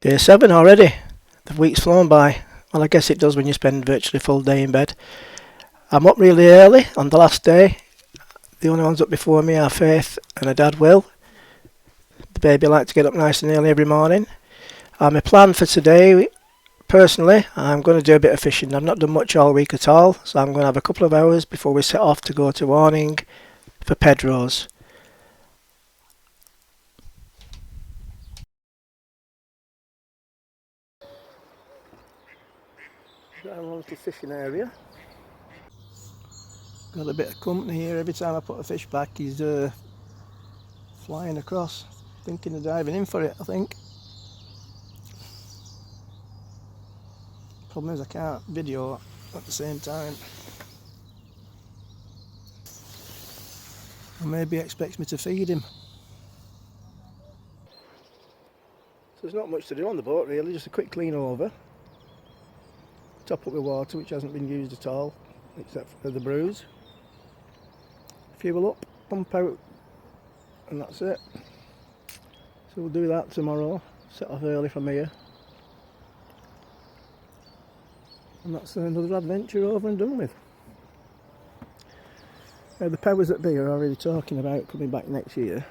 Day 7 already. The week's flown by. Well, I guess it does when you spend virtually a full day in bed. I'm up really early on the last day. The only ones up before me are Faith and her dad Will. The baby likes to get up nice and early every morning. My plan for today, personally, I'm going to do a bit of fishing. I've not done much all week at all, so I'm going to have a couple of hours before we set off to go to Warning for Pedro's. Got a little fishing area. Got a bit of company here. Every time I put a fish back, he's flying across, thinking of diving in for it, I think. Problem is I can't video at the same time. Or maybe he expects me to feed him. So there's not much to do on the boat really, just a quick clean over. Top up with water, which hasn't been used at all, except for the brews. Fuel up, pump out, and that's it. So we'll do that tomorrow, set off early from here. And that's another adventure over and done with. Now the powers that be are already talking about coming back next year.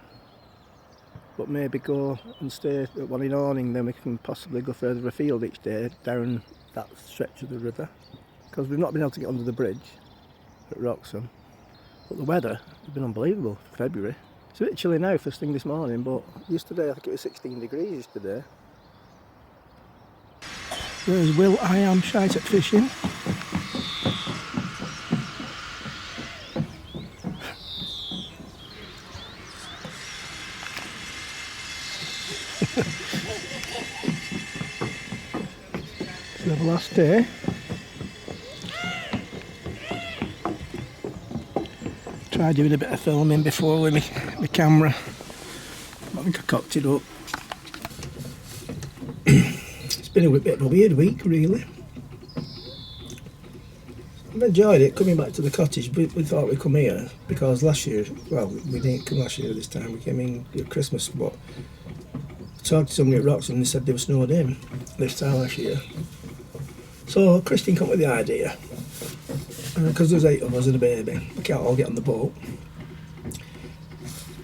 But maybe go and stay at one in Awning, then we can possibly go further afield each day down that stretch of the river. Because we've not been able to get under the bridge at Wroxham. But the weather has been unbelievable for February. It's a bit chilly now first thing this morning, but yesterday I think it was 16 degrees yesterday. There's Will, I am shite at fishing. So the last day. Try doing a bit of filming before with my camera. I think I cocked it up. It's been a bit of a weird week really. I've enjoyed it coming back to the cottage. We thought we'd come here because last year, well we didn't come last year this time, we came in at Christmas, but I talked to somebody at Wroxham and they said they were snowed in this time last year. So Christine came up with the idea, because there's 8 of us and a baby, we can't all get on the boat.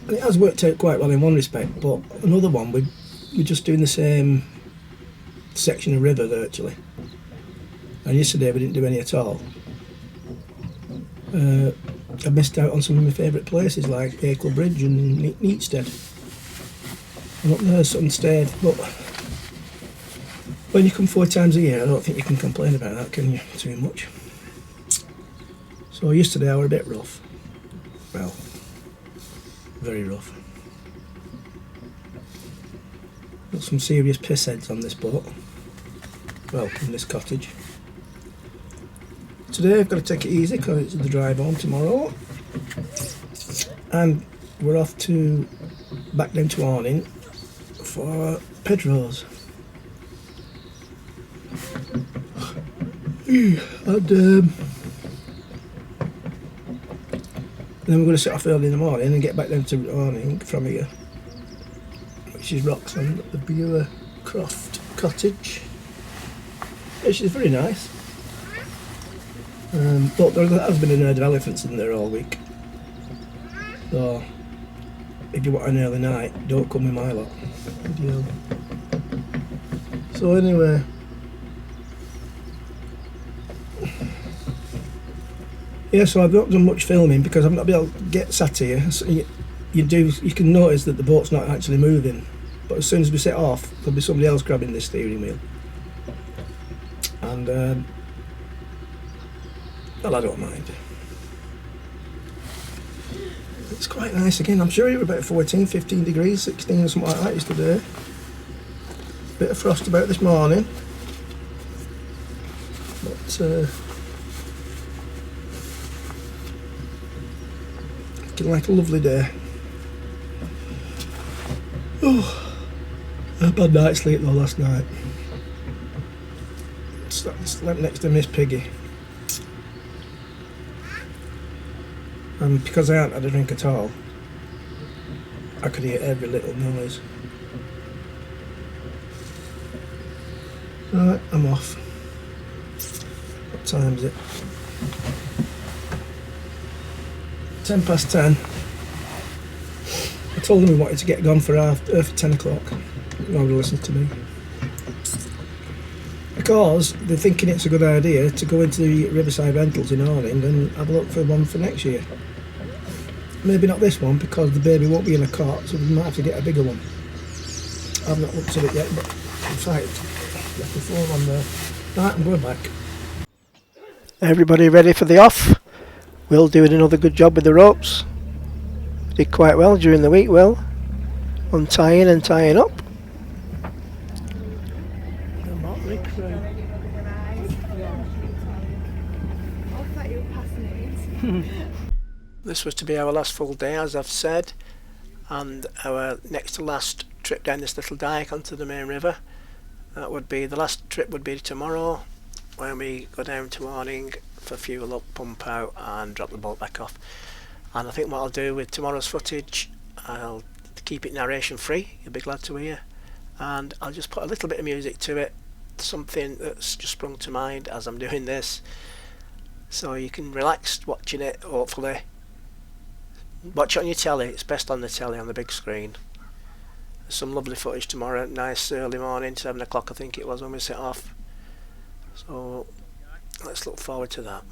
And it has worked out quite well in one respect, but another one, we're just doing the same section of river virtually. And yesterday we didn't do any at all. I missed out on some of my favourite places like Acle Bridge and Neatstead. I'm up there, something stayed, but when you come 4 times a year, I don't think you can complain about that, can you, too much? So yesterday I was a bit rough. Well, very rough. Got some serious piss heads on this boat. Well, in this cottage. Today I've got to take it easy because it's the drive home tomorrow. And we're off to back down to Awning for Pedro's. And then we're going to set off early in the morning and get back down to Awning from here, which is Wroxham, the Bewercroft Cottage, which is very nice. But there has been a herd of elephants in there all week, so if you want an early night, don't come with my lot. Ideal. So anyway, yeah, so I've not done much filming because I've not been able to get sat here. So you can notice that the boat's not actually moving, but as soon as we set off, there'll be somebody else grabbing this steering wheel. And well, I don't mind. It's quite nice again. I'm sure it was about 14, 15 degrees, 16 or something like that yesterday. Bit of frost about this morning, but looking like a lovely day. Oh, I had a bad night's sleep though last night. Slept next to Miss Piggy. And because I hadn't had a drink at all, I could hear every little noise. Right, I'm off. What time is it? 10 past 10. I told them we wanted to get gone for 10 o'clock. Nobody listens to me. Because they're thinking it's a good idea to go into the Riverside Rentals in Horning and have a look for one for next year. Maybe not this one because the baby won't be in a cot, so we might have to get a bigger one. I've not looked at it yet, but in fact, left the phone on there. Right, I'm going back. Everybody ready for the off? Will doing another good job with the ropes. Did quite well during the week, Will. Untying and tying up. The motley crew. This was to be our last full day, as I've said, and our next to last trip down this little dike onto the main river. That would be, the last trip would be tomorrow, when we go down to Horning for fuel up, pump out and drop the boat back off. And I think what I'll do with tomorrow's footage, I'll keep it narration free, you'll be glad to hear, and I'll just put a little bit of music to it, something that's just sprung to mind as I'm doing this, so you can relax watching it. Hopefully watch it on your telly, it's best on the telly, on the big screen. There's some lovely footage tomorrow, nice early morning, 7 o'clock I think it was when we set off, so let's look forward to that.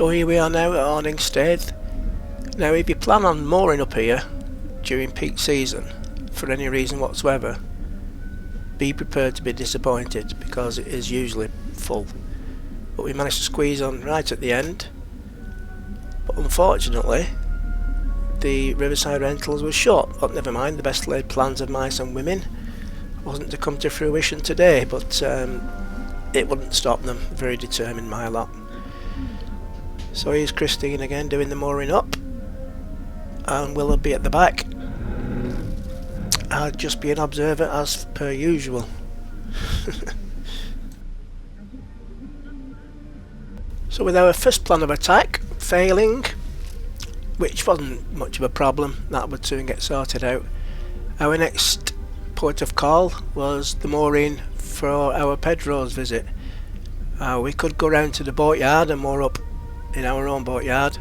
So here we are now at Arningsteth. Now if you plan on mooring up here during peak season for any reason whatsoever, be prepared to be disappointed because it is usually full. But we managed to squeeze on right at the end. But unfortunately, the riverside rentals were short. But never mind, the best laid plans of mice and women wasn't to come to fruition today, but it wouldn't stop them. Very determined, my lot. So here's Christine again doing the mooring up, and Will be at the back. I'll just be an observer as per usual. So with our first plan of attack failing, which wasn't much of a problem, that would soon get sorted out, our next port of call was the mooring for our Pedro's visit. We could go round to the boatyard and moor up in our own boatyard,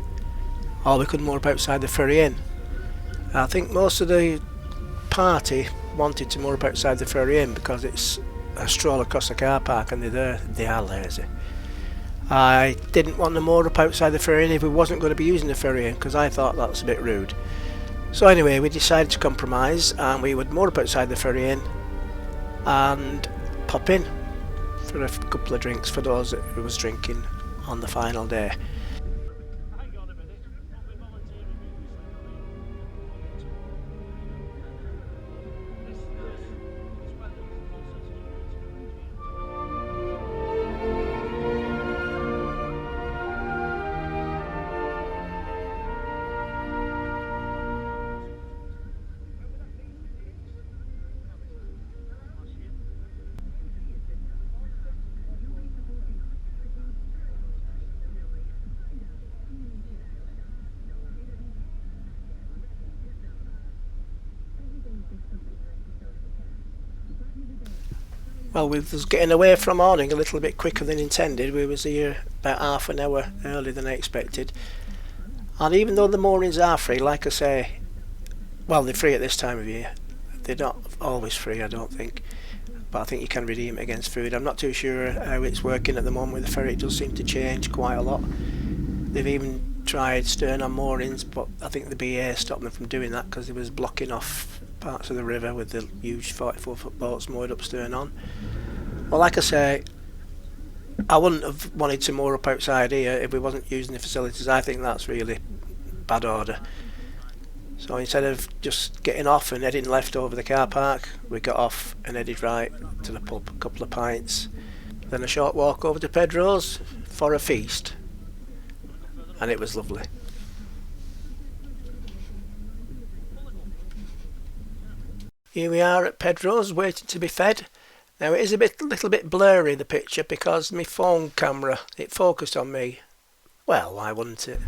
or we could moor up outside the Ferry Inn. I think most of the party wanted to moor up outside the Ferry Inn because it's a stroll across the car park and they are lazy. I didn't want to moor up outside the Ferry Inn if we wasn't going to be using the Ferry Inn because I thought that was a bit rude. So anyway, we decided to compromise and we would moor up outside the Ferry Inn and pop in for a couple of drinks for those who was drinking on the final day. Well, we was getting away from morning a little bit quicker than intended. We was here about half an hour earlier than I expected. And even though the moorings are free, like I say, well, they're free at this time of year. They're not always free, I don't think. But I think you can redeem it against food. I'm not too sure how it's working at the moment with the ferry. It does seem to change quite a lot. They've even tried stern on moorings, but I think the BA stopped them from doing that because they was blocking off parts of the river with the huge 44-foot boats moored up stern on. Well, like I say, I wouldn't have wanted to moor up outside here if we wasn't using the facilities. I think that's really bad order. So instead of just getting off and heading left over the car park, we got off and headed right to the pub, a couple of pints, then a short walk over to Pedro's for a feast, and it was lovely. Here we are at Pedro's waiting to be fed. Now it is a little bit blurry, the picture, because my phone camera, it focused on me. Well, why wouldn't it?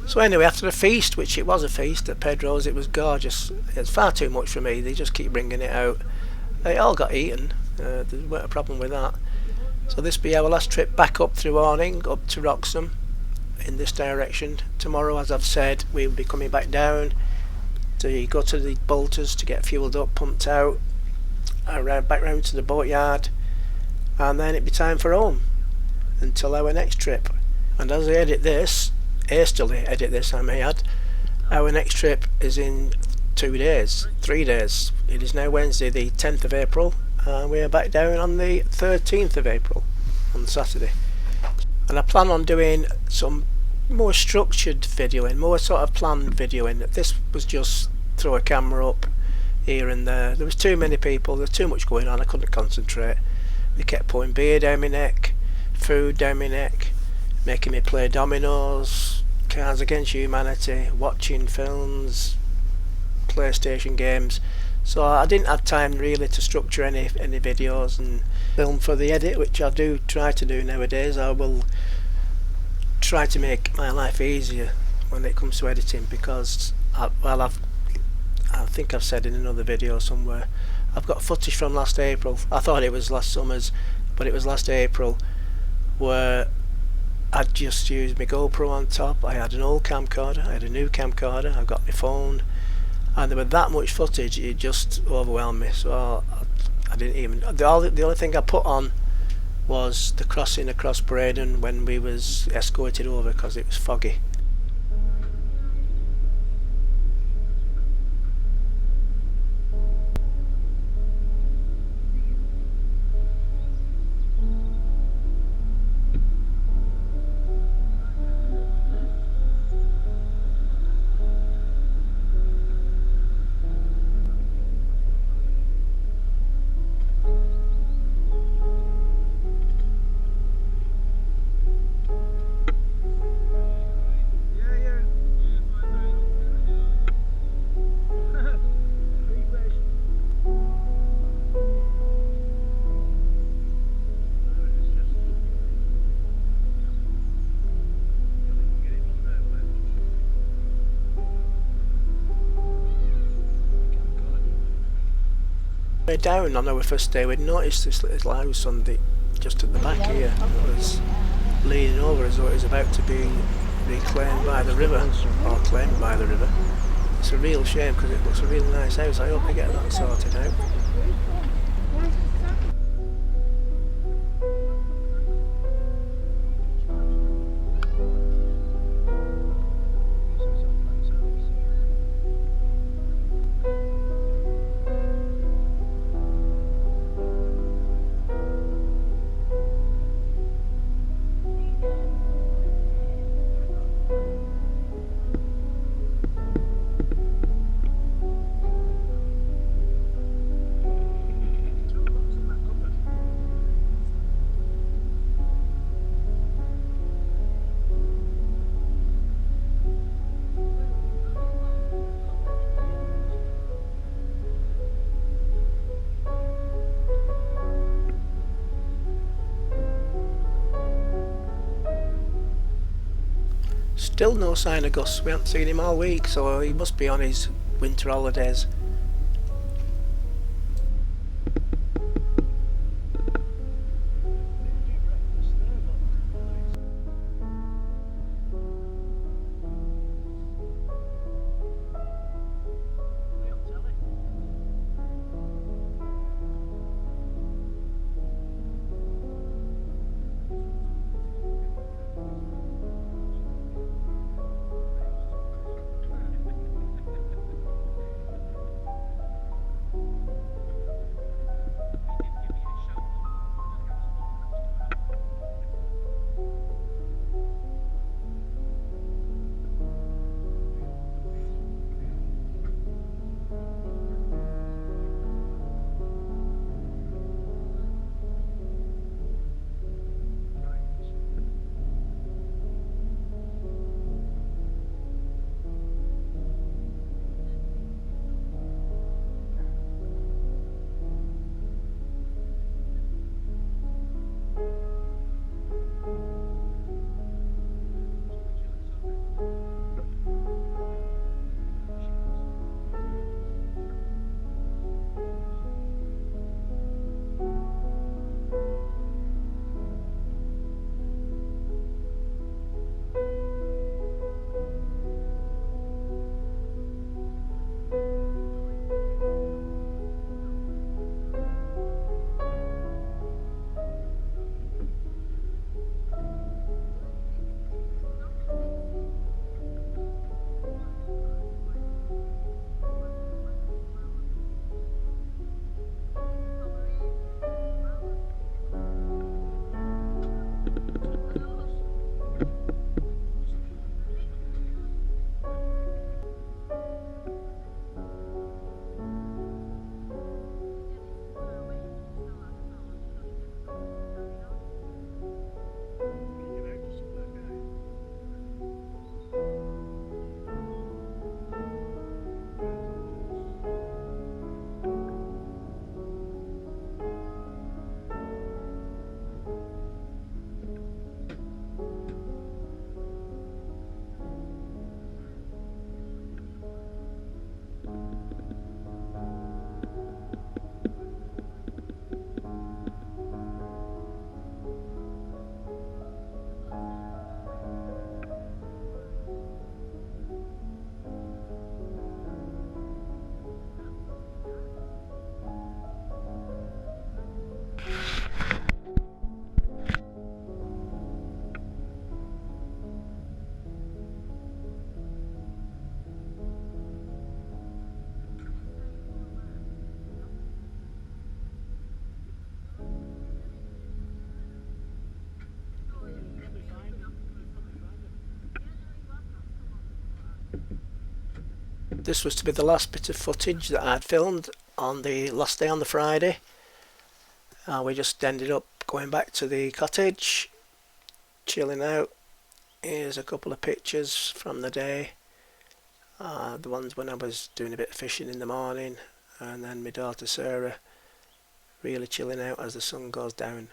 So anyway, after the feast, which it was a feast at Pedro's, it was gorgeous. It's far too much for me, they just keep bringing it out. It all got eaten, there weren't a problem with that. So this will be our last trip back up through Arning, up to Wroxham, in this direction. Tomorrow, as I've said, we'll be coming back down to go to the bolters to get fueled up, pumped out, back round to the boatyard, and then it'll be time for home until our next trip. And as I edit this, hastily edit this I may add, our next trip is in 3 days. It is now Wednesday the 10th of April and we are back down on the 13th of April on Saturday. And I plan on doing some more structured videoing, more sort of planned videoing. This was just throw a camera up here and there. There was too many people, there was too much going on, I couldn't concentrate. They kept putting beer down my neck, food down my neck, making me play dominoes, Cards Against Humanity, watching films, PlayStation games. So I didn't have time really to structure any videos and film for the edit, which I do try to do nowadays. I will try to make my life easier when it comes to editing, because I think I've said in another video somewhere, I've got footage from last April. I thought it was last summer's, but it was last April, where I'd just used my GoPro on top. I had an old camcorder, I had a new camcorder, I've got my phone, and there was that much footage, it just overwhelmed me. So I didn't even, the only thing I put on was the crossing across Braden when we was escorted over because it was foggy. Way down on our first day, we'd noticed this little house on the just at the back here that was leaning over as though it was about to be reclaimed by the river, or claimed by the river. It's a real shame because it looks a really nice house. I hope they get that sorted out. Still no sign of Gus. We haven't seen him all week, so he must be on his winter holidays. this was to be the last bit of footage that I'd filmed on the last day, on the Friday. We just ended up going back to the cottage, chilling out. Here's a couple of pictures from the day. The ones when I was doing a bit of fishing in the morning, and then my daughter Sarah really chilling out as the sun goes down.